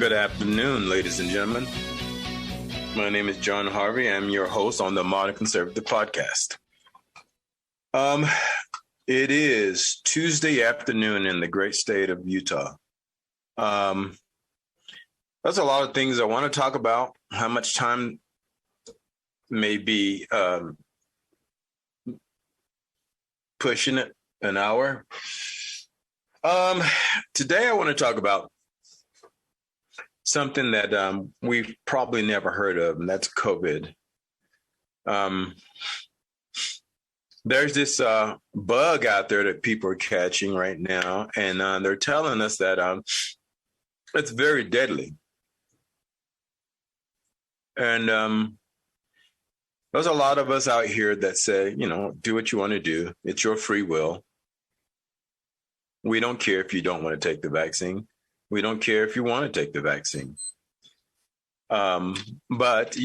Good afternoon, ladies and gentlemen. My name is John Harvey. I'm your host on the Modern Conservative Podcast. It is Tuesday afternoon in the great state of Utah. There's a lot of things I want to talk about. How much time may be pushing it, an hour. Today I want to talk about something that we've probably never heard of, and that's COVID. There's this bug out there that people are catching right now, and they're telling us that it's very deadly. And there's a lot of us out here that say, do what you want to do. It's your free will. We don't care if you don't want to take the vaccine. We don't care if you want to take the vaccine. But,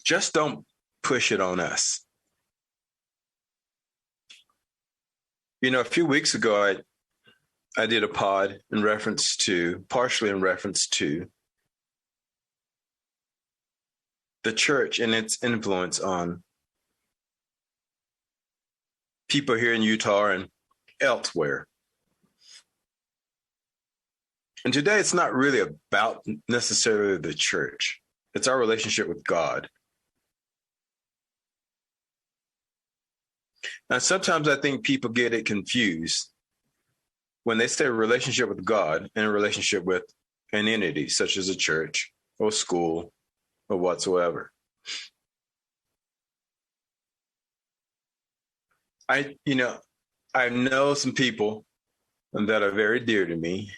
just don't push it on us. A few weeks ago, I did a pod partially in reference to the church and its influence on people here in Utah and elsewhere. And today it's not really about necessarily the church. It's our relationship with God. Now, sometimes I think people get it confused when they say a relationship with God and a relationship with an entity such as a church or school or whatsoever. I know some people that are very dear to me.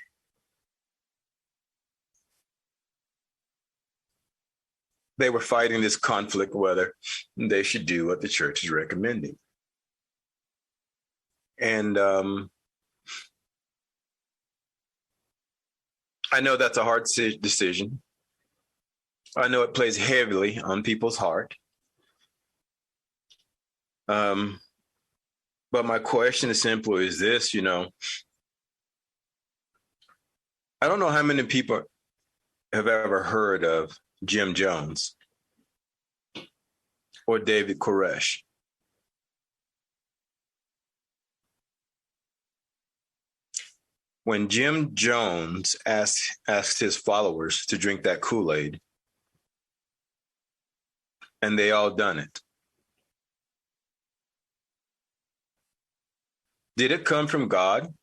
They were fighting this conflict whether they should do what the church is recommending. And I know that's a hard decision. I know it plays heavily on people's heart. But my question is simple as this, I don't know how many people have ever heard of Jim Jones or David Koresh. When Jim Jones asked his followers to drink that Kool-Aid, and they all done it, did it come from God?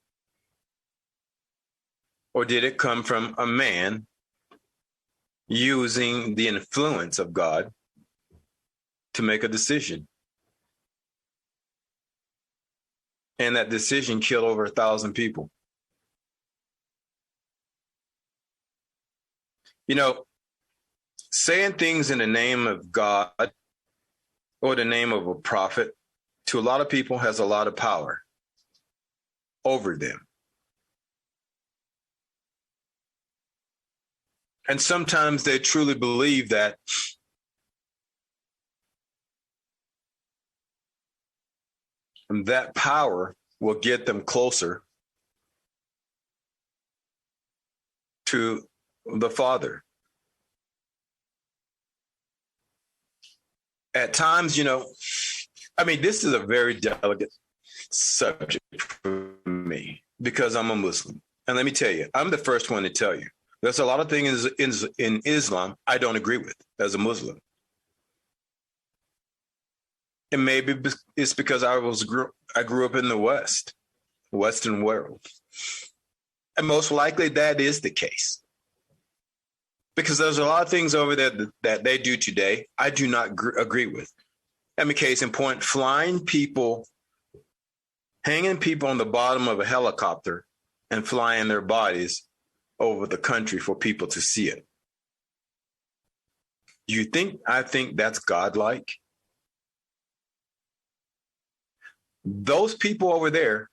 Or did it come from a man using the influence of God to make a decision? And that decision killed over 1,000 people. Saying things in the name of God or the name of a prophet to a lot of people has a lot of power over them. And sometimes they truly believe that that power will get them closer to the Father. At times, this is a very delicate subject for me because I'm a Muslim. And let me tell you, I'm the first one to tell you, there's a lot of things in Islam I don't agree with as a Muslim. And maybe it's because I grew up in the Western world. And most likely that is the case. Because there's a lot of things over there that they do today I do not agree with. I mean, case in point, hanging people on the bottom of a helicopter and flying their bodies over the country for people to see it. I think that's godlike? Those people over there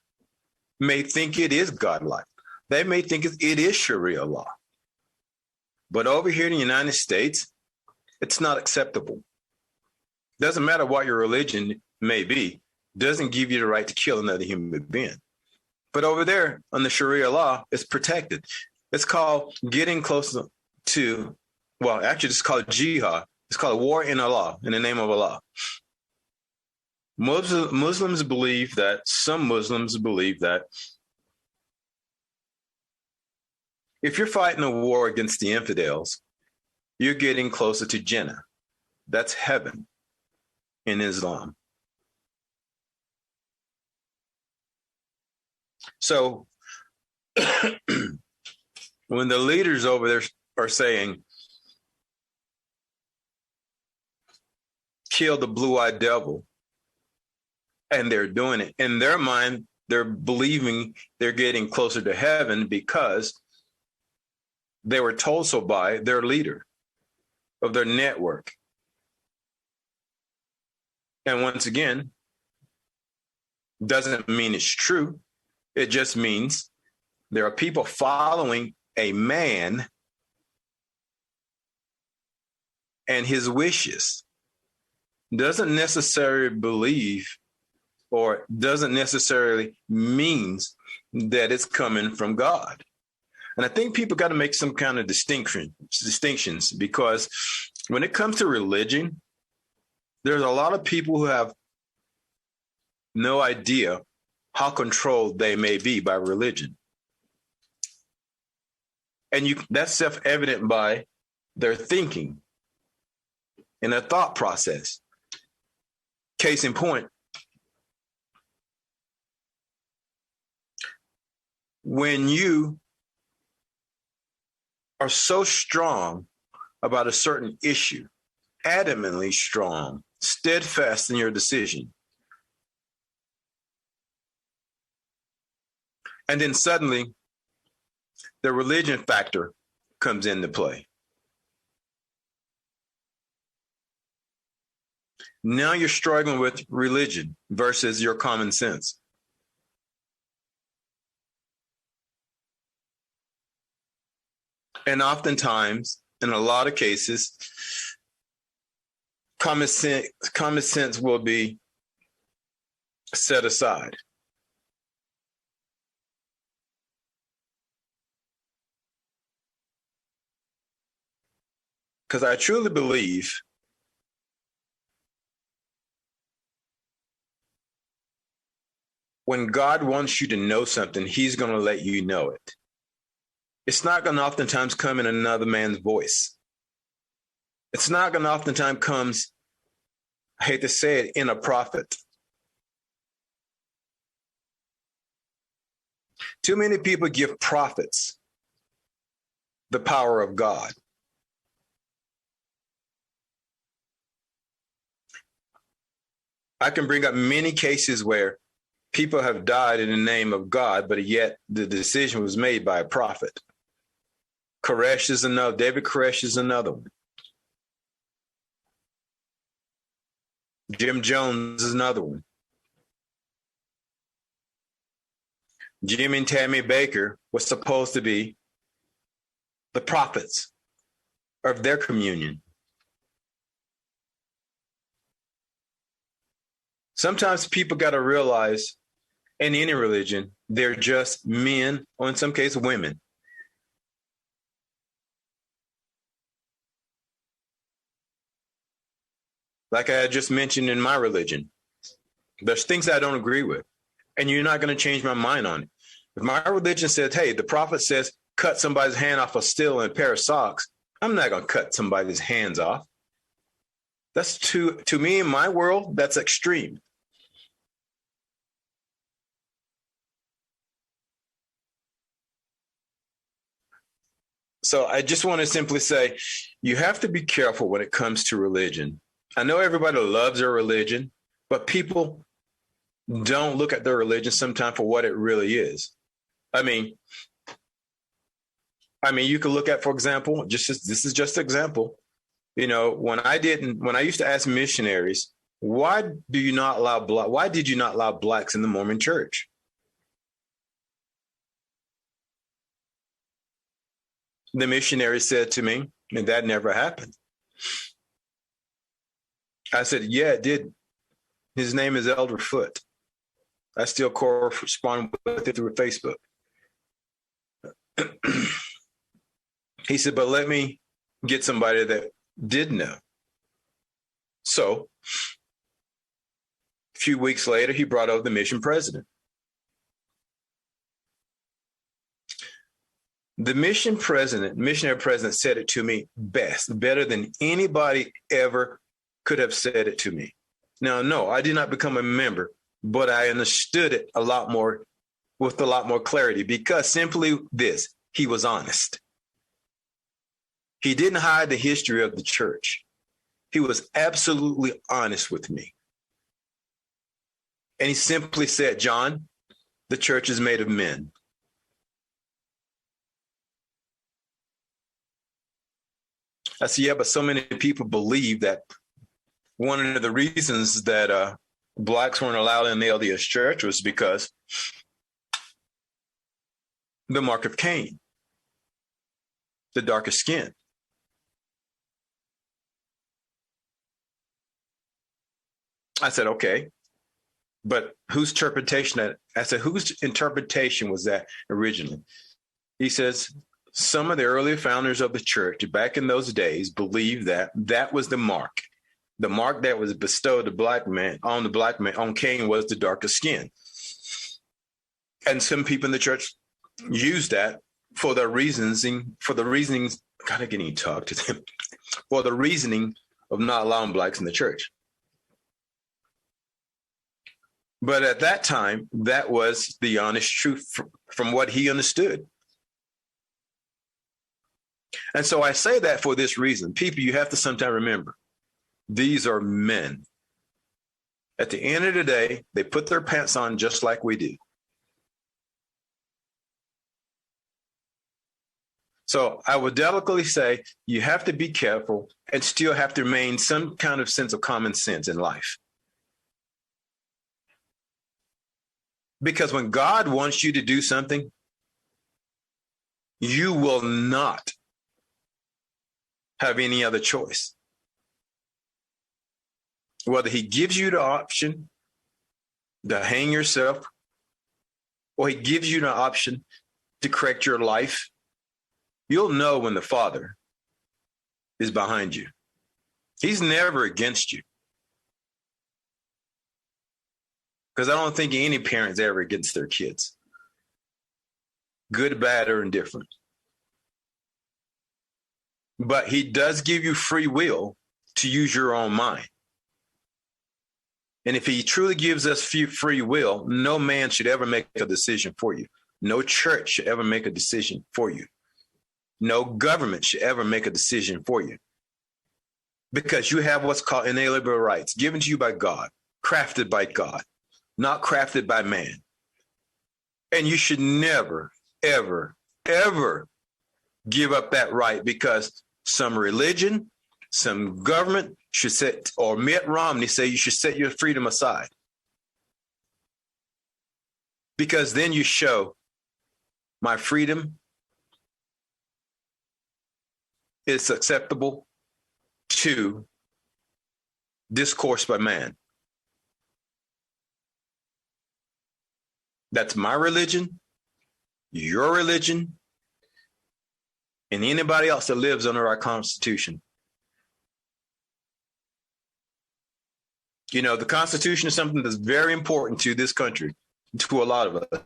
may think it is godlike. They may think it is Sharia law. But over here in the United States, it's not acceptable. Doesn't matter what your religion may be, doesn't give you the right to kill another human being. But over there, on the Sharia law, it's protected. It's called getting closer to, well, actually, it's called jihad. It's called war in Allah, in the name of Allah. Muslims believe that, some Muslims believe that if you're fighting a war against the infidels, you're getting closer to Jannah. That's heaven in Islam. So when the leaders over there are saying, kill the blue-eyed devil, and they're doing it, in their mind, they're believing they're getting closer to heaven because they were told so by their leader of their network. And once again, doesn't mean it's true. It just means there are people following a man and his wishes. Doesn't necessarily believe or doesn't necessarily means that it's coming from God. And I think people got to make some kind of distinctions, because when it comes to religion, there's a lot of people who have no idea how controlled they may be by religion. And that's self-evident by their thinking and their thought process. Case in point, when you are so strong about a certain issue, adamantly strong, steadfast in your decision, and then suddenly the religion factor comes into play. Now you're struggling with religion versus your common sense. And oftentimes, in a lot of cases, common sense will be set aside. Because I truly believe when God wants you to know something, he's going to let you know it. It's not going to oftentimes come in another man's voice. It's not going to oftentimes comes, I hate to say it, in a prophet. Too many people give prophets the power of God. I can bring up many cases where people have died in the name of God, but yet the decision was made by a prophet. Koresh is another. David Koresh is another one. Jim Jones is another one. Jim and Tammy Baker were supposed to be the prophets of their communion. Sometimes people got to realize in any religion, they're just men, or in some cases, women. Like I just mentioned in my religion, there's things I don't agree with, and you're not going to change my mind on it. If my religion says, hey, the prophet says, cut somebody's hand off a steel and a pair of socks, I'm not going to cut somebody's hands off. That's to me, in my world, that's extreme. So I just want to simply say, you have to be careful when it comes to religion. I know everybody loves their religion, but people don't look at their religion sometimes for what it really is. I mean, you could look at, for example, this is just an example. You know, when I used to ask missionaries, why did you not allow blacks in the Mormon church? The missionary said to me, and that never happened. I said, yeah, it did. His name is Elder Foote. I still correspond with it through Facebook. He said, but let me get somebody that did know. So a few weeks later, he brought over the mission president. The missionary president said it to me better than anybody ever could have said it to me. Now, no, I did not become a member, but I understood it with a lot more clarity, because simply this, he was honest. He didn't hide the history of the church. He was absolutely honest with me. And he simply said, John, the church is made of men. I said, yeah, but so many people believe that one of the reasons that blacks weren't allowed in the LDS church was because the mark of Cain, the darker skin. I said, okay, but whose interpretation was that originally? He says, some of the early founders of the church back in those days believed that that was the mark. The mark that was bestowed on Cain was the darker skin. And some people in the church used that for the reasoning of not allowing blacks in the church. But at that time, that was the honest truth from what he understood. And so I say that for this reason. People, you have to sometimes remember, these are men. At the end of the day, they put their pants on just like we do. So I would delicately say you have to be careful and still have to remain some kind of sense of common sense in life. Because when God wants you to do something, you will not have any other choice. Whether he gives you the option to hang yourself, or he gives you the option to correct your life, you'll know when the Father is behind you. He's never against you. Because I don't think any parent's ever against their kids. Good, bad, or indifferent. But he does give you free will to use your own mind. And if he truly gives us free will, no man should ever make a decision for you. No church should ever make a decision for you. No government should ever make a decision for you. Because you have what's called inalienable rights given to you by God, crafted by God, not crafted by man. And you should never, ever, ever give up that right because some religion, some government should set, or Mitt Romney say you should set your freedom aside. Because then you show my freedom is acceptable to discourse by man. That's my religion, your religion, and anybody else that lives under our Constitution. You know, the Constitution is something that's very important to this country, to a lot of us.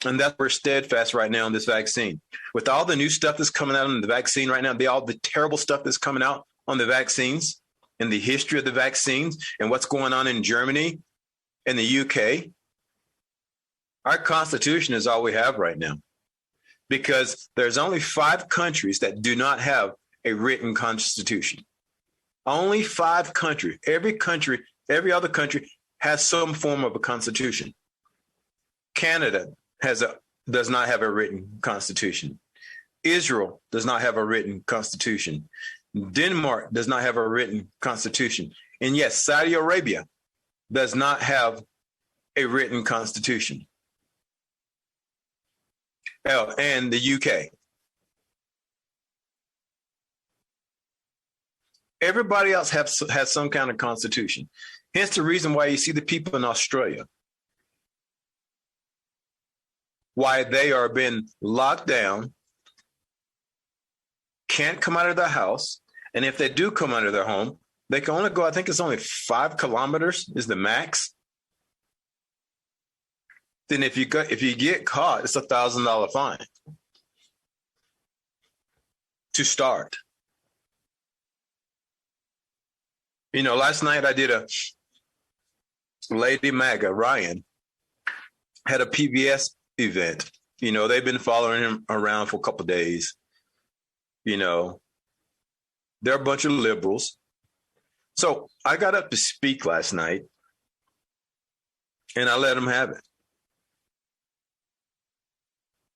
And that's we're steadfast right now in this vaccine. With all the new stuff that's coming out on the vaccine right now, all the terrible stuff that's coming out on the vaccines and the history of the vaccines and what's going on in Germany and the UK, our Constitution is all we have right now. Because there's only 5 countries that do not have a written constitution. Only 5 countries. Every other country has some form of a constitution. Canada does not have a written constitution. Israel does not have a written constitution. Denmark does not have a written constitution. And yes, Saudi Arabia does not have a written constitution. And the UK. Everybody else has some kind of constitution. Hence the reason why you see the people in Australia, why they are being locked down can't come out of their house. And if they do come out of their home, they can only go, I think it's only 5 kilometers is the max. Then if you get caught, it's $1,000 fine to start. Last night I did a Lady MAGA, Ryan, had a PBS event. They've been following him around for a couple of days. They're a bunch of liberals. So I got up to speak last night and I let them have it.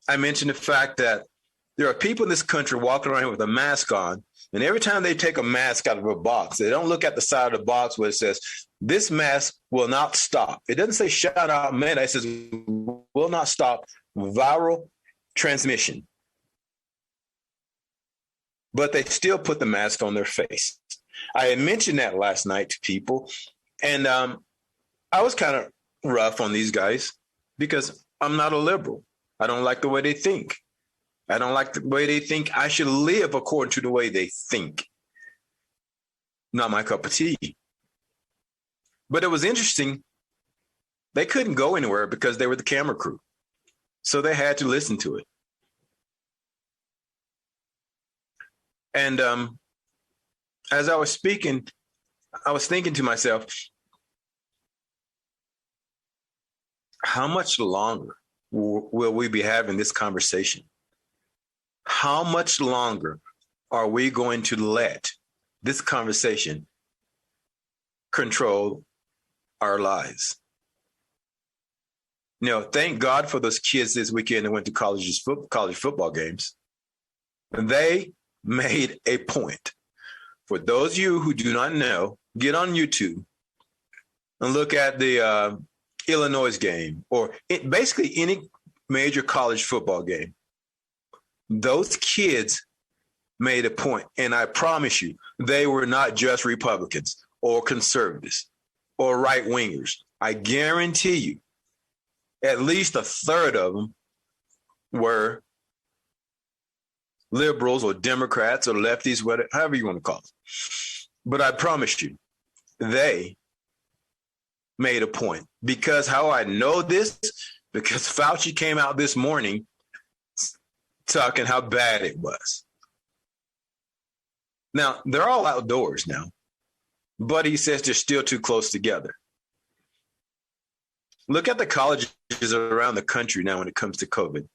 I mentioned the fact that there are people in this country walking around here with a mask on, and every time they take a mask out of a box, they don't look at the side of the box where it says, this mask will not stop. It doesn't say shout out mandate. It says will not stop viral transmission. But they still put the mask on their face. I had mentioned that last night to people, and I was kind of rough on these guys because I'm not a liberal. I don't like the way they think. I don't like the way they think I should live according to the way they think. Not my cup of tea. But it was interesting. They couldn't go anywhere because they were the camera crew. So they had to listen to it. And as I was speaking, I was thinking to myself, how much longer will we be having this conversation? How much longer are we going to let this conversation control our lives? Thank God for those kids this weekend that went to college football games. They made a point. For those of you who do not know, get on YouTube and look at the Illinois game or basically any major college football game. Those kids made a point, and I promise you, they were not just Republicans or conservatives or right-wingers. I guarantee you, at least a third of them were liberals or Democrats or lefties, whatever, however you want to call it. But I promise you, they made a point. Because how I know this, because Fauci came out this morning talking how bad it was. Now, they're all outdoors now, but he says they're still too close together. Look at the colleges around the country now when it comes to COVID.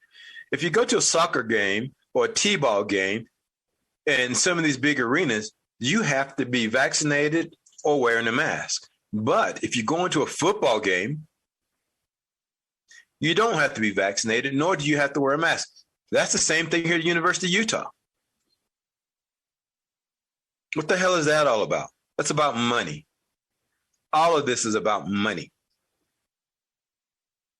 If you go to a soccer game or a T-ball game in some of these big arenas, you have to be vaccinated or wearing a mask. But if you go into a football game, you don't have to be vaccinated, nor do you have to wear a mask. That's the same thing here at the University of Utah. What the hell is that all about? That's about money. All of this is about money.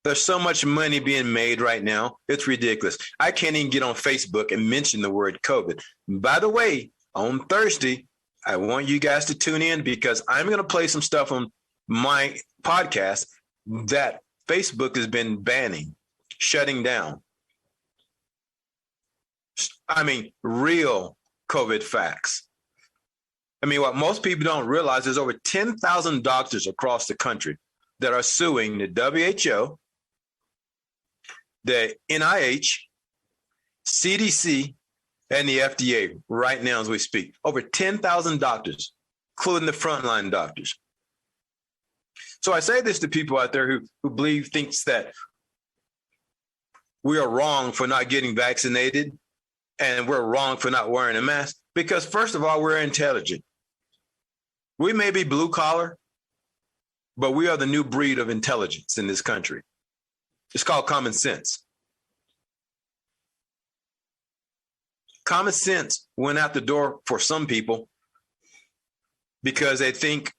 There's so much money being made right now. It's ridiculous. I can't even get on Facebook and mention the word COVID. By the way, on Thursday, I want you guys to tune in because I'm going to play some stuff on my podcast that Facebook has been banning, shutting down. I mean, real COVID facts. I mean, what most people don't realize is over 10,000 doctors across the country that are suing the WHO, the NIH, CDC, and the FDA right now as we speak. Over 10,000 doctors, including the frontline doctors. So I say this to people out there who thinks that we are wrong for not getting vaccinated and we're wrong for not wearing a mask because, first of all, we're intelligent. We may be blue collar, but we are the new breed of intelligence in this country. It's called common sense. Common sense went out the door for some people because they think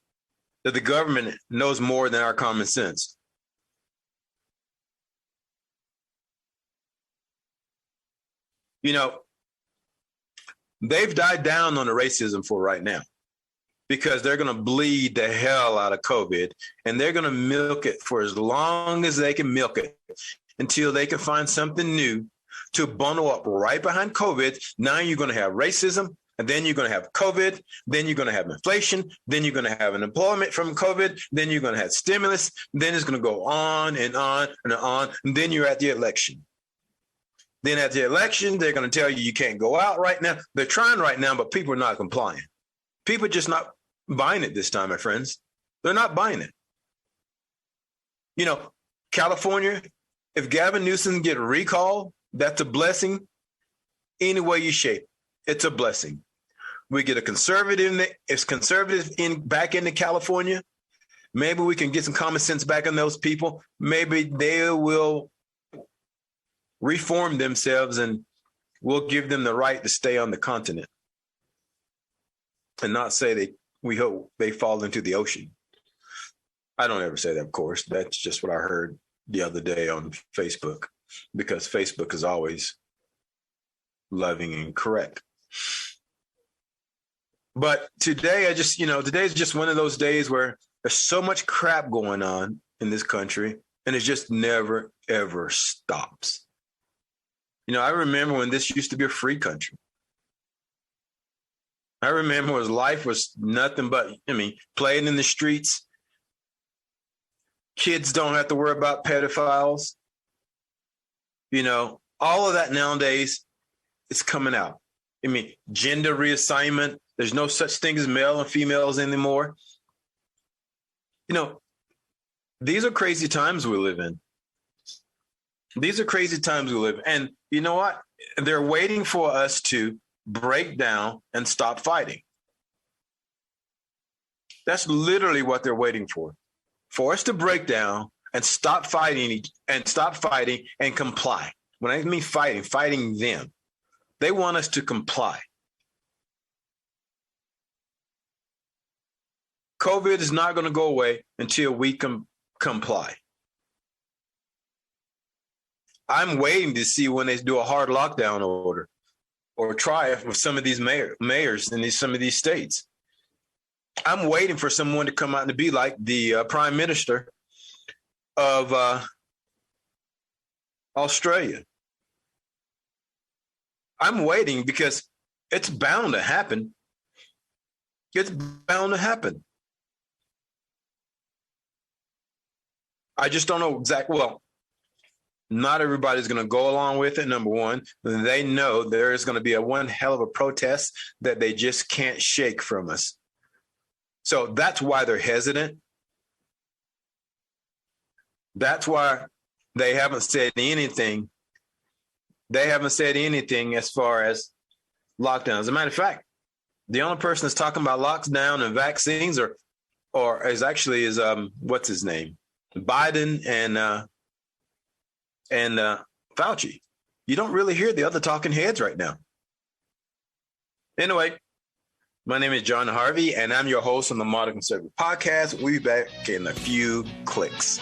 that the government knows more than our common sense. You know, they've died down on the racism for right now because they're going to bleed the hell out of COVID and they're going to milk it for as long as they can milk it until they can find something new to bundle up right behind COVID. Now you're going to have racism, and then you're going to have COVID, then you're going to have inflation, then you're going to have unemployment from COVID, then you're going to have stimulus, then it's going to go on and on and on, and then you're at the election. Then at the election, they're going to tell you can't go out right now. They're trying right now, but people are not complying. People are just not buying it this time, my friends. They're not buying it. You know, California, if Gavin Newsom get recalled, that's a blessing. Any way you shape, it's a blessing. We get a conservative, it's conservative back into California. Maybe we can get some common sense back on those people. Maybe they will reform themselves and we'll give them the right to stay on the continent and not say we hope they fall into the ocean. I don't ever say that, of course. That's just what I heard the other day on Facebook, because Facebook is always loving and correct. But today, today's just one of those days where there's so much crap going on in this country, and it just never, ever stops. You know, I remember when this used to be a free country. I remember when life was nothing but, playing in the streets. Kids don't have to worry about pedophiles. You know, all of that nowadays, it's coming out. Gender reassignment. There's no such thing as male and females anymore. You know, these are crazy times we live in. These are crazy times we live in. And you know what? They're waiting for us to break down and stop fighting. That's literally what they're waiting for us to break down and stop fighting and comply. When I mean fighting them. They want us to comply. COVID is not going to go away until we comply. I'm waiting to see when they do a hard lockdown order or try it with some of these mayors in some of these states. I'm waiting for someone to come out and to be like the Prime Minister of Australia. I'm waiting because it's bound to happen. It's bound to happen. I just don't know exactly. Well, not everybody's going to go along with it, number one. They know there is going to be one hell of a protest that they just can't shake from us. So that's why they're hesitant. That's why they haven't said anything. They haven't said anything as far as lockdowns. As a matter of fact, the only person that's talking about lockdown and vaccines is what's his name? Biden and Fauci. You don't really hear the other talking heads right now. Anyway, my name is John Harvey, and I'm your host on the Modern Conservative Podcast. We'll be back in a few clicks.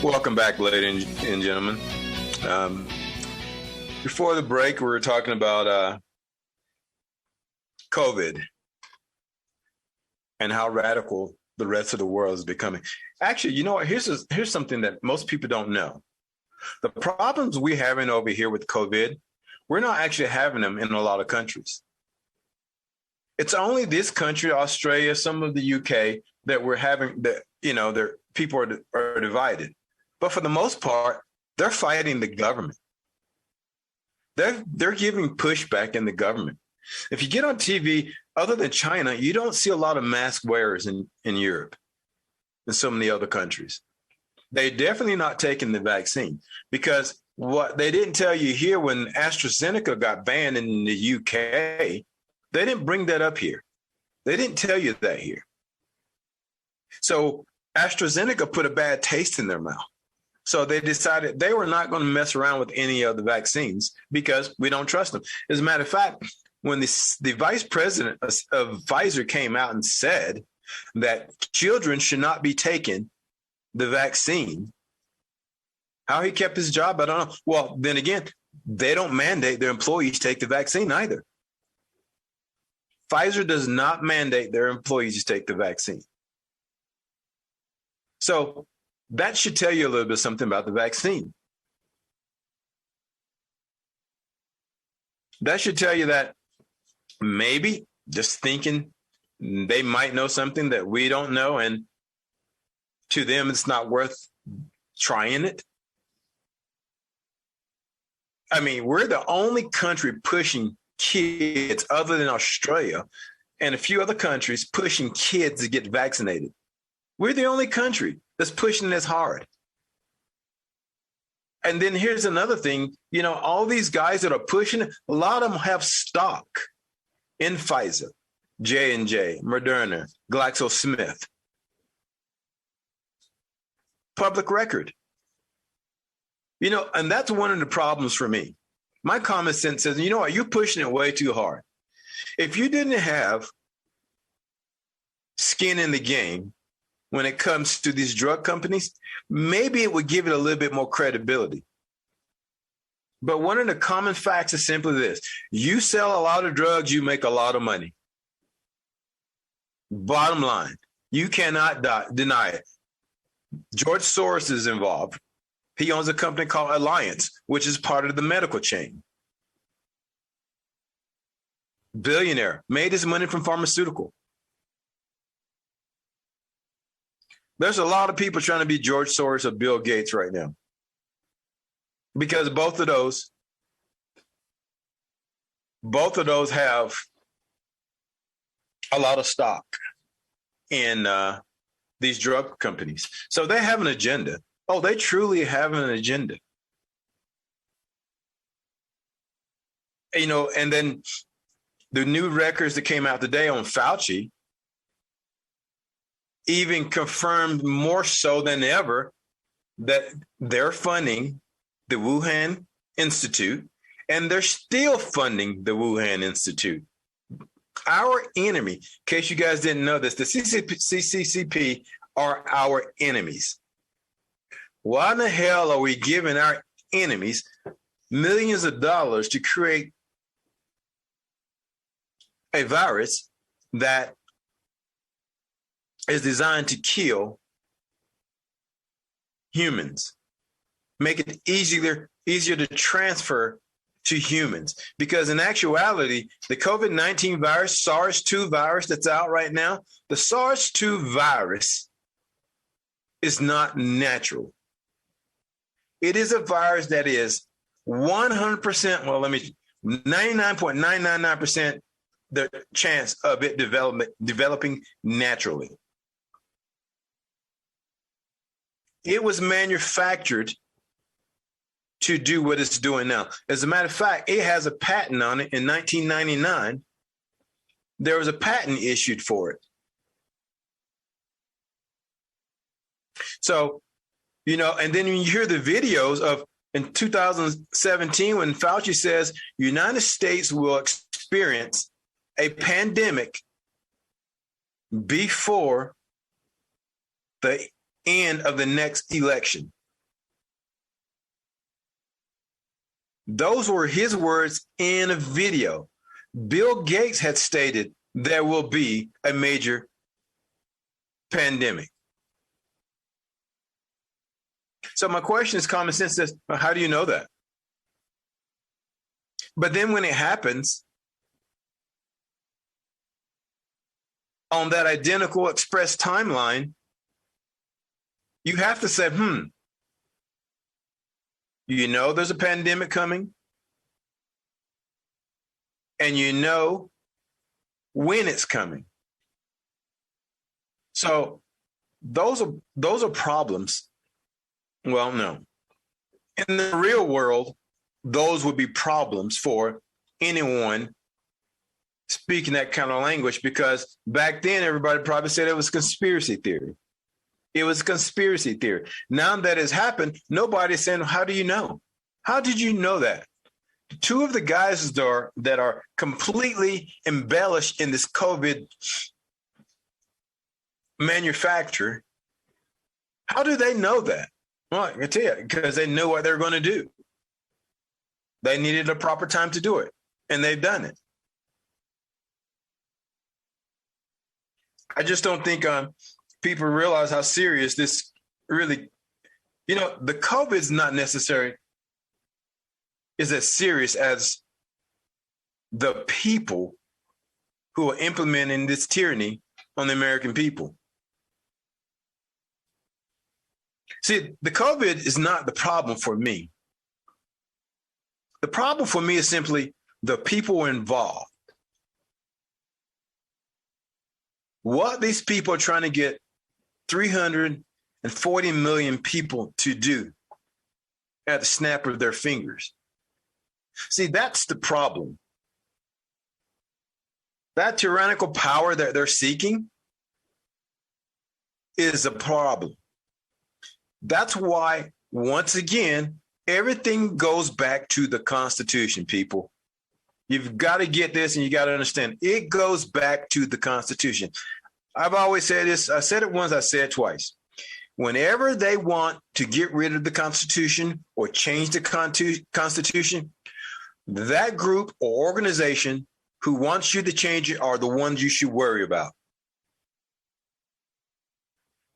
Welcome back, ladies and gentlemen. Before the break, we were talking about COVID and how radical the rest of the world is becoming. Actually, you know what? Here's something that most people don't know. The problems we're having over here with COVID, we're not actually having them in a lot of countries. It's only this country, Australia, some of the UK, that we're having that, their people are divided. But for the most part, they're fighting the government. They're giving pushback in the government. If you get on TV, other than China, you don't see a lot of mask wearers in Europe and some of the other countries. They're definitely not taking the vaccine, because what they didn't tell you here when AstraZeneca got banned in the UK, they didn't bring that up here. They didn't tell you that here. So AstraZeneca put a bad taste in their mouth. So they decided they were not going to mess around with any of the vaccines because we don't trust them. As a matter of fact, when the vice president of Pfizer came out and said that children should not be taking the vaccine, how he kept his job, I don't know. Well, then again, they don't mandate their employees take the vaccine either. Pfizer does not mandate their employees to take the vaccine. So that should tell you a little bit something about the vaccine. That should tell you that maybe just thinking they might know something that we don't know, and to them it's not worth trying it. I mean, we're the only country pushing kids, other than Australia and a few other countries, pushing kids to get vaccinated. We're the only country that's pushing this hard. And then here's another thing, all these guys that are pushing it, a lot of them have stock in Pfizer, J&J, Moderna, GlaxoSmith. Public record. And that's one of the problems for me. My common sense says, you're pushing it way too hard. If you didn't have skin in the game when it comes to these drug companies, maybe it would give it a little bit more credibility. But one of the common facts is simply this: you sell a lot of drugs, you make a lot of money. Bottom line, you cannot deny it. George Soros is involved. He owns a company called Alliance, which is part of the medical chain. Billionaire, made his money from pharmaceutical. There's a lot of people trying to be George Soros or Bill Gates right now, because both of those have a lot of stock in these drug companies. So they have an agenda. Oh, they truly have an agenda. And then the new records that came out today on Fauci even confirmed more so than ever that they're funding the Wuhan Institute, and they're still funding the Wuhan Institute. Our enemy, in case you guys didn't know this, the CCCP are our enemies. Why in the hell are we giving our enemies millions of dollars to create a virus that is designed to kill humans, make it easier to transfer to humans? Because in actuality, the COVID-19 virus, SARS-2 virus that's out right now, the SARS-2 virus is not natural. It is a virus that is 100%, 99.999% the chance of it developing naturally. It was manufactured to do what it's doing now. As a matter of fact, it has a patent on it in 1999. There was a patent issued for it. So, and then when you hear the videos of in 2017, when Fauci says United States will experience a pandemic before the end of the next election. Those were his words in a video. Bill Gates had stated there will be a major pandemic. So my question is common sense says, how do you know that? But then when it happens, on that identical express timeline, you have to say, there's a pandemic coming, and when it's coming. So those are problems. Well, no. In the real world, those would be problems for anyone speaking that kind of language, because back then everybody probably said it was conspiracy theory. It was conspiracy theory. Now that has happened, nobody's saying, how do you know? How did you know that? Two of the guys that are completely embellished in this COVID manufacture, how do they know that? Well, I can tell you, because they knew what they were going to do. They needed a proper time to do it, and they've done it. I just don't think people realize how serious this really, the COVID is not necessarily is as serious as the people who are implementing this tyranny on the American people. See, the COVID is not the problem for me. The problem for me is simply the people involved. What these people are trying to get 340 million people to do at the snap of their fingers. See, that's the problem. That tyrannical power that they're seeking is a problem. That's why, once again, everything goes back to the Constitution, people. You've got to get this, and you got to understand, it goes back to the Constitution. I've always said this. I said it once, I said it twice. Whenever they want to get rid of the Constitution or change the Constitution, that group or organization who wants you to change it are the ones you should worry about.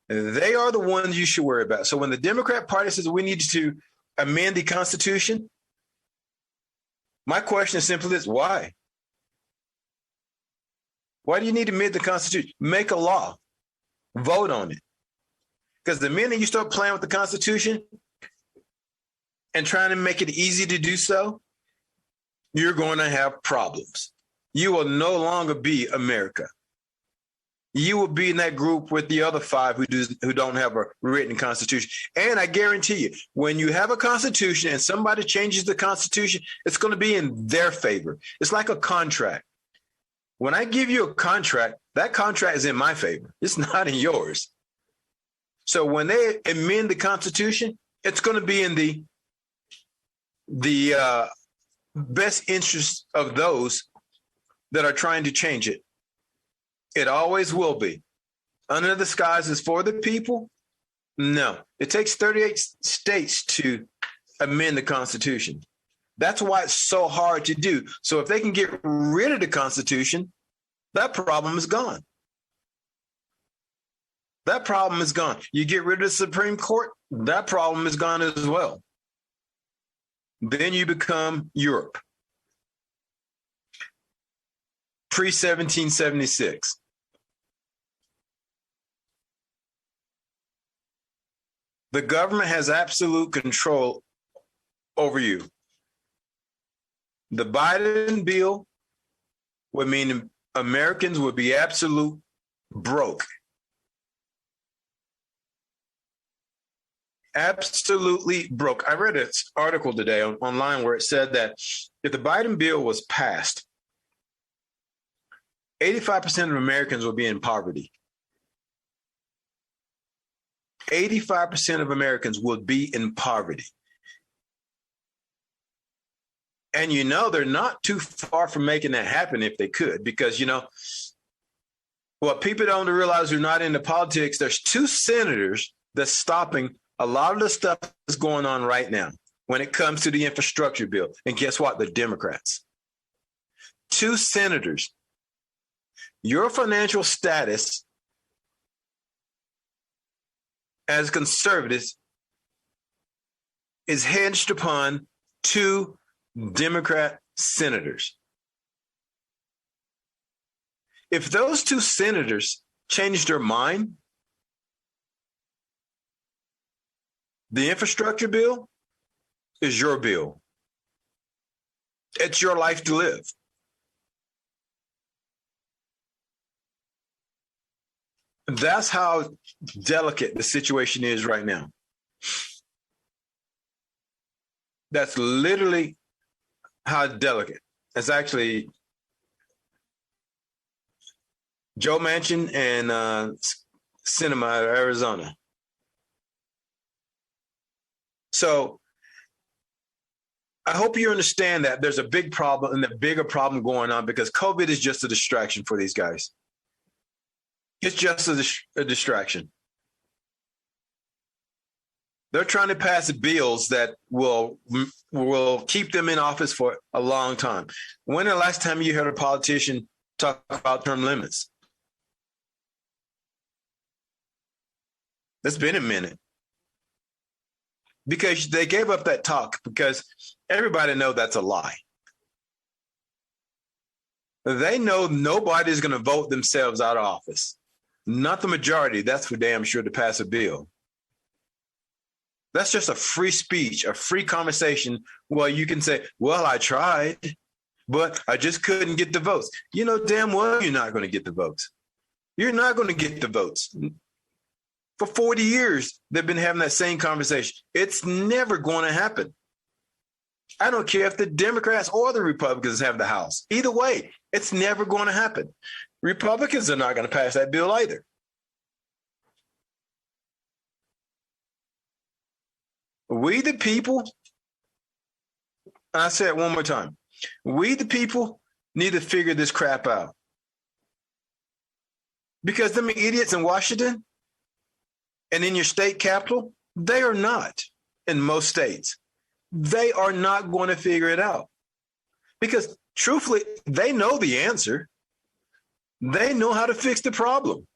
They are the ones you should worry about. So when the Democrat Party says we need to amend the Constitution, my question is simply this: why? Why do you need to amend the Constitution? Make a law. Vote on it. Because the minute you start playing with the Constitution and trying to make it easy to do so, you're going to have problems. You will no longer be America. You will be in that group with the other five who don't have a written Constitution. And I guarantee you, when you have a Constitution and somebody changes the Constitution, it's going to be in their favor. It's like a contract. When I give you a contract, that contract is in my favor. It's not in yours. So when they amend the Constitution, it's going to be in the best interest of those that are trying to change it. It always will be. Under the skies is for the people? No. It takes 38 states to amend the Constitution. That's why it's so hard to do. So if they can get rid of the Constitution, that problem is gone. That problem is gone. You get rid of the Supreme Court, that problem is gone as well. Then you become Europe. Pre-1776. The government has absolute control over you. The Biden bill would mean Americans would be absolute broke. Absolutely broke. I read an article today online where it said that if the Biden bill was passed, 85% of Americans will be in poverty. 85% of Americans will be in poverty. And they're not too far from making that happen if they could, because, what people don't realize who are not into politics, there's two senators that's stopping a lot of the stuff that's going on right now when it comes to the infrastructure bill. And guess what? The Democrats. Two senators. Your financial status as conservatives is hinged upon two Democrat senators. If those two senators change their mind, the infrastructure bill is your bill. It's your life to live. That's how delicate the situation is right now. That's literally how delicate. It's actually Joe Manchin and Sinema, Arizona. So I hope you understand that there's a big problem and a bigger problem going on because COVID is just a distraction for these guys. It's just a distraction. They're trying to pass bills that will keep them in office for a long time. When the last time you heard a politician talk about term limits? It's been a minute. Because they gave up that talk because everybody knows that's a lie. They know nobody's going to vote themselves out of office. Not the majority, that's for damn sure, to pass a bill. That's just a free speech, a free conversation. Well, you can say, well, I tried, but I just couldn't get the votes. You know damn well you're not going to get the votes. You're not going to get the votes. For 40 years, they've been having that same conversation. It's never going to happen. I don't care if the Democrats or the Republicans have the House. Either way, it's never going to happen. Republicans are not going to pass that bill either. We the people, I say it one more time, we the people need to figure this crap out. Because them idiots in Washington and in your state capital, they are not in most states. They are not going to figure it out. Because truthfully, they know the answer. They know how to fix the problem.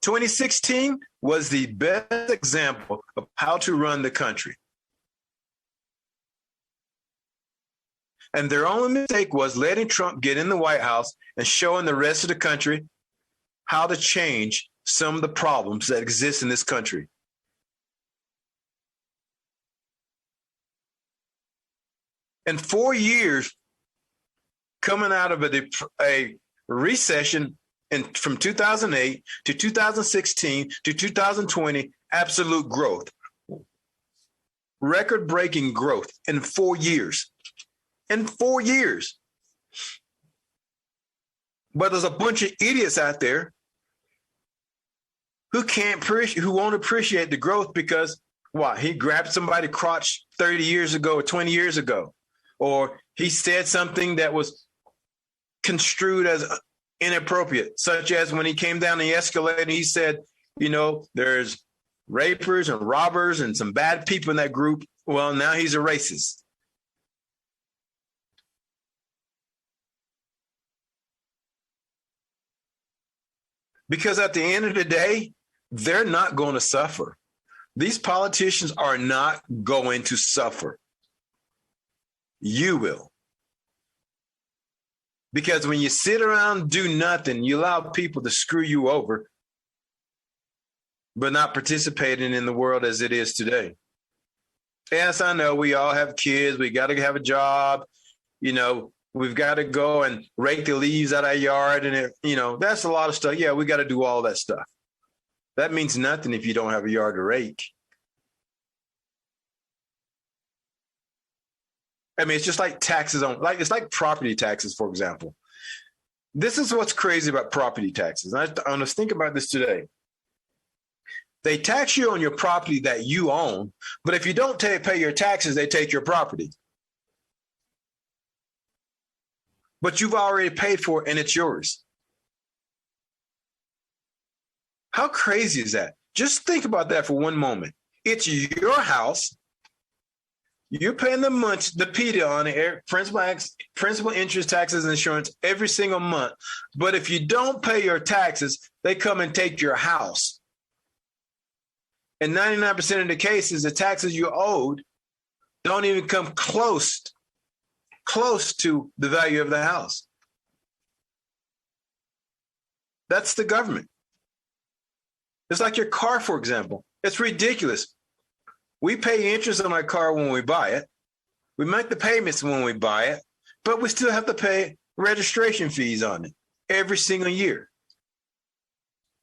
2016 was the best example of how to run the country. And their only mistake was letting Trump get in the White House and showing the rest of the country how to change some of the problems that exist in this country. In 4 years, coming out of a recession from 2008 to 2016 to 2020, absolute growth, record-breaking growth in 4 years. In 4 years. But there's a bunch of idiots out there who won't appreciate the growth because why? He grabbed somebody's crotch 30 years ago or 20 years ago, or he said something that was construed as inappropriate, such as when he came down the escalator, he said, you know, there's rapers and robbers and some bad people in that group. Well, now he's a racist. Because at the end of the day, they're not going to suffer. These politicians are not going to suffer. You will. Because when you sit around and do nothing, you allow people to screw you over, but not participating in the world as it is today. Yes, I know we all have kids. We got to have a job. You know, we've got to go and rake the leaves out of our yard. And, that's a lot of stuff. Yeah, we got to do all that stuff. That means nothing if you don't have a yard to rake. I mean, it's just like taxes it's like property taxes, for example. This is what's crazy about property taxes. I was thinking about this today. They tax you on your property that you own, but if you don't pay your taxes, they take your property. But you've already paid for it and it's yours. How crazy is that? Just think about that for one moment. It's your house. You're paying the PITA on it, principal, interest, taxes, and insurance every single month. But if you don't pay your taxes, they come and take your house. In 99% of the cases, the taxes you owed don't even come close to the value of the house. That's the government. It's like your car, for example. It's ridiculous. We pay interest on our car when we buy it. We make the payments when we buy it, but we still have to pay registration fees on it every single year.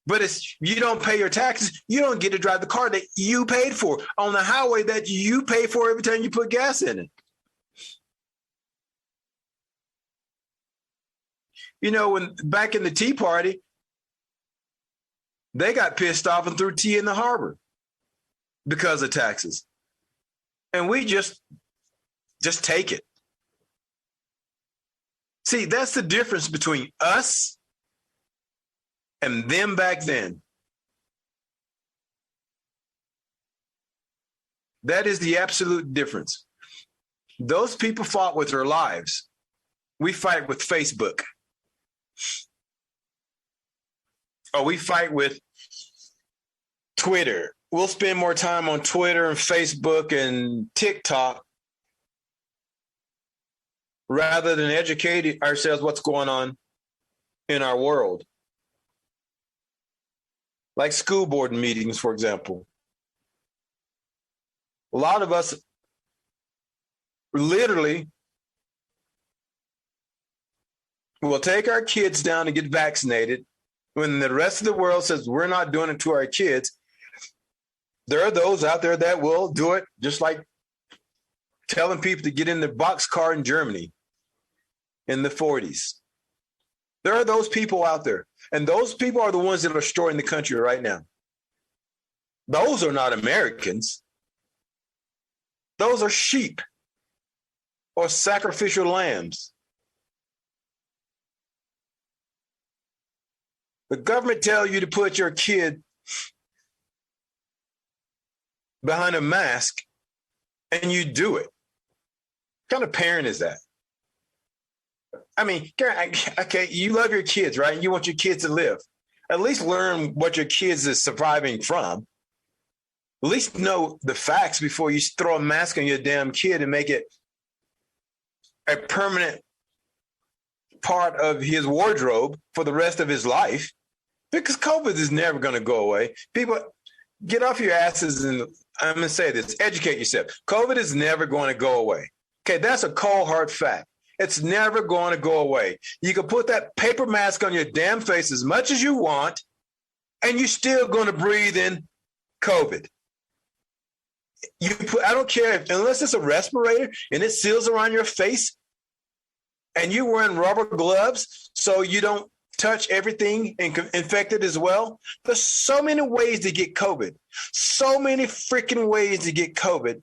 But you don't pay your taxes, you don't get to drive the car that you paid for on the highway that you pay for every time you put gas in it. You know, when back in the Tea Party, they got pissed off and threw tea in the harbor because of taxes. And we just take it. See, that's the difference between us and them back then. That is the absolute difference. Those people fought with their lives. We fight with Facebook. Or we fight with Twitter. We'll spend more time on Twitter and Facebook and TikTok rather than educating ourselves what's going on in our world. Like school board meetings, for example. A lot of us literally will take our kids down to get vaccinated when the rest of the world says we're not doing it to our kids. There are those out there that will do it, just like telling people to get in the boxcar in Germany in the 40s. There are those people out there, and those people are the ones that are destroying the country right now. Those are not Americans. Those are sheep or sacrificial lambs. The government tells you to put your kid behind a mask, and you do it. What kind of parent is that? I mean, okay, you love your kids, right? You want your kids to live. At least learn what your kids is surviving from. At least know the facts before you throw a mask on your damn kid and make it a permanent part of his wardrobe for the rest of his life. Because COVID is never going to go away. People, get off your asses, and I'm going to say this, educate yourself. COVID is never going to go away. Okay, that's a cold, hard fact. It's never going to go away. You can put that paper mask on your damn face as much as you want, and you're still going to breathe in COVID. I don't care unless it's a respirator and it seals around your face and you're wearing rubber gloves so you don't touch everything and infect it as well. There's so many ways to get COVID. So many freaking ways to get COVID.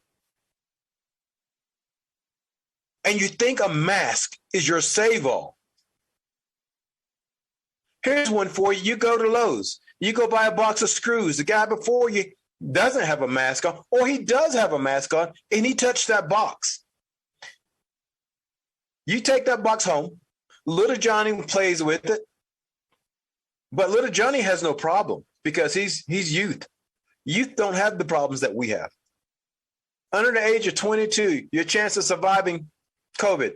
And you think a mask is your save-all. Here's one for you. You go to Lowe's. You go buy a box of screws. The guy before you doesn't have a mask on, or he does have a mask on, and he touched that box. You take that box home. Little Johnny plays with it. But little Johnny has no problem because he's youth. Youth don't have the problems that we have. Under the age of 22, your chance of surviving COVID,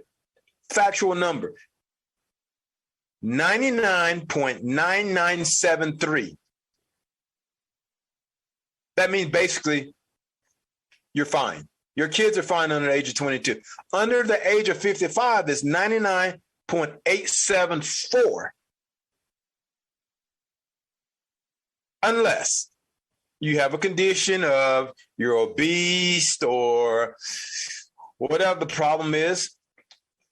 factual number, 99.9973. That means basically you're fine. Your kids are fine under the age of 22. Under the age of 55 is 99.874. Unless you have a condition of you're obese or whatever the problem is,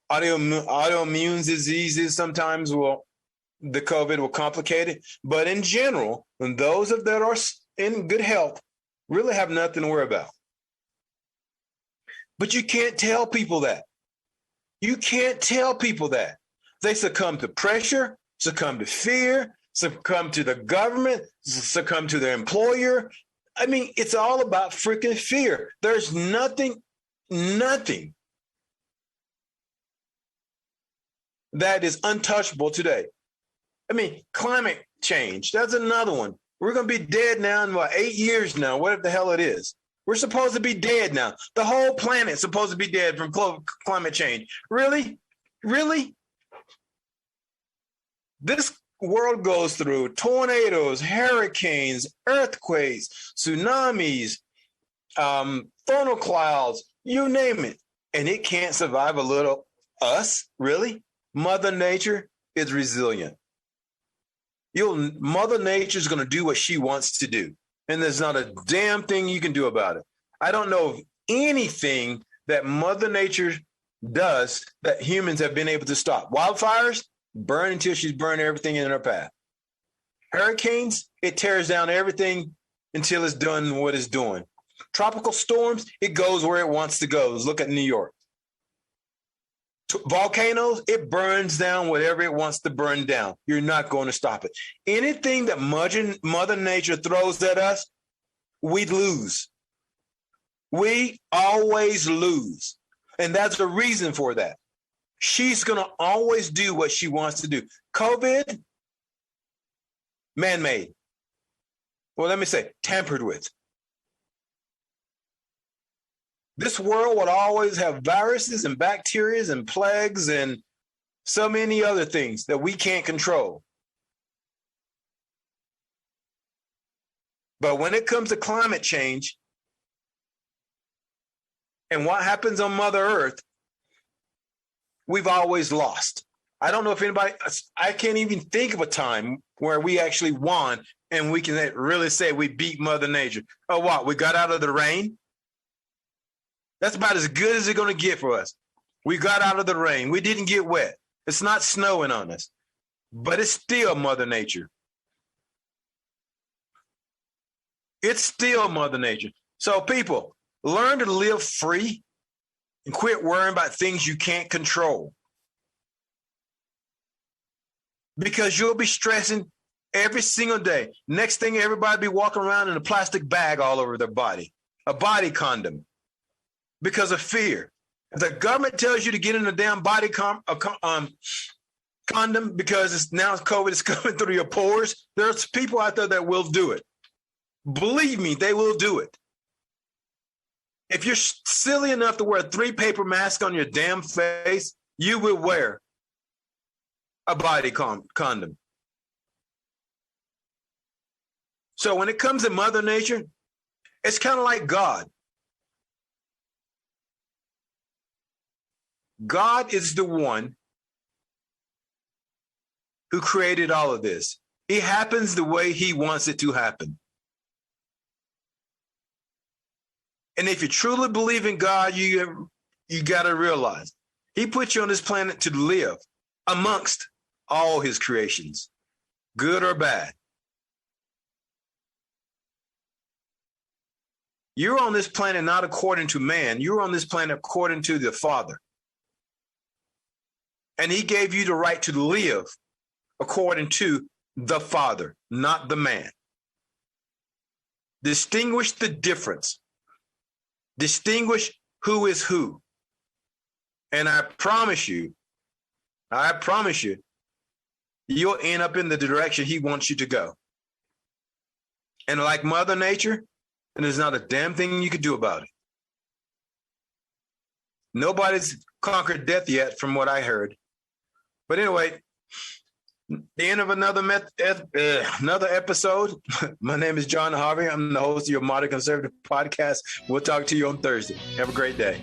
autoimmune diseases sometimes the COVID will complicate it. But in general, those that are in good health really have nothing to worry about. But you can't tell people that. You can't tell people that. They succumb to pressure, succumb to fear, succumb to the government, succumb to their employer. I mean, it's all about freaking fear. There's nothing that is untouchable today. I mean, climate change, that's another one. We're going to be dead now in 8 years now, whatever the hell it is. We're supposed to be dead now. The whole planet's supposed to be dead from climate change. Really? Really? This world goes through tornadoes, hurricanes, earthquakes, tsunamis, thermal clouds, you name it. And it can't survive a little us, really? Mother Nature is resilient. Mother Nature is going to do what she wants to do. And there's not a damn thing you can do about it. I don't know of anything that Mother Nature does that humans have been able to stop. Wildfires? burn until she's burned everything in her path. Hurricanes, it tears down everything until it's done what it's doing. Tropical storms, it goes where it wants to go. Look at New York. Volcanoes, it burns down whatever it wants to burn down. You're not going to stop it. Anything that Mother Nature throws at us, we lose. We always lose. And that's the reason for that. She's going to always do what she wants to do. COVID, man-made. Well, let me say, tampered with. This world would always have viruses and bacteria and plagues and so many other things that we can't control. But when it comes to climate change and what happens on Mother Earth, we've always lost. I don't know if anybody, I can't even think of a time where we actually won and we can really say we beat Mother Nature. Oh, what? We got out of the rain? That's about as good as it's going to get for us. We got out of the rain. We didn't get wet. It's not snowing on us, but it's still Mother Nature. It's still Mother Nature. So people, learn to live free and quit worrying about things you can't control. Because you'll be stressing every single day. Next thing, everybody be walking around in a plastic bag all over their body, a body condom, because of fear. If the government tells you to get in a damn body condom because COVID is coming through your pores, there's people out there that will do it. Believe me, they will do it. If you're silly enough to wear a 3 paper mask on your damn face, you will wear a body condom. So when it comes to Mother Nature, it's kind of like God. God is the one who created all of this. It happens the way he wants it to happen. And if you truly believe in God, you got to realize he put you on this planet to live amongst all his creations, good or bad. You're on this planet not according to man. You're on this planet according to the Father. And he gave you the right to live according to the Father, not the man. Distinguish the difference. Distinguish who is who. And I promise you, you'll end up in the direction he wants you to go. And like Mother Nature, and there's not a damn thing you can do about it. Nobody's conquered death yet, from what I heard. But anyway, the end of another episode. My name is John Harvey. I'm the host of your Modern Conservative Podcast. We'll talk to you on Thursday. Have a great day.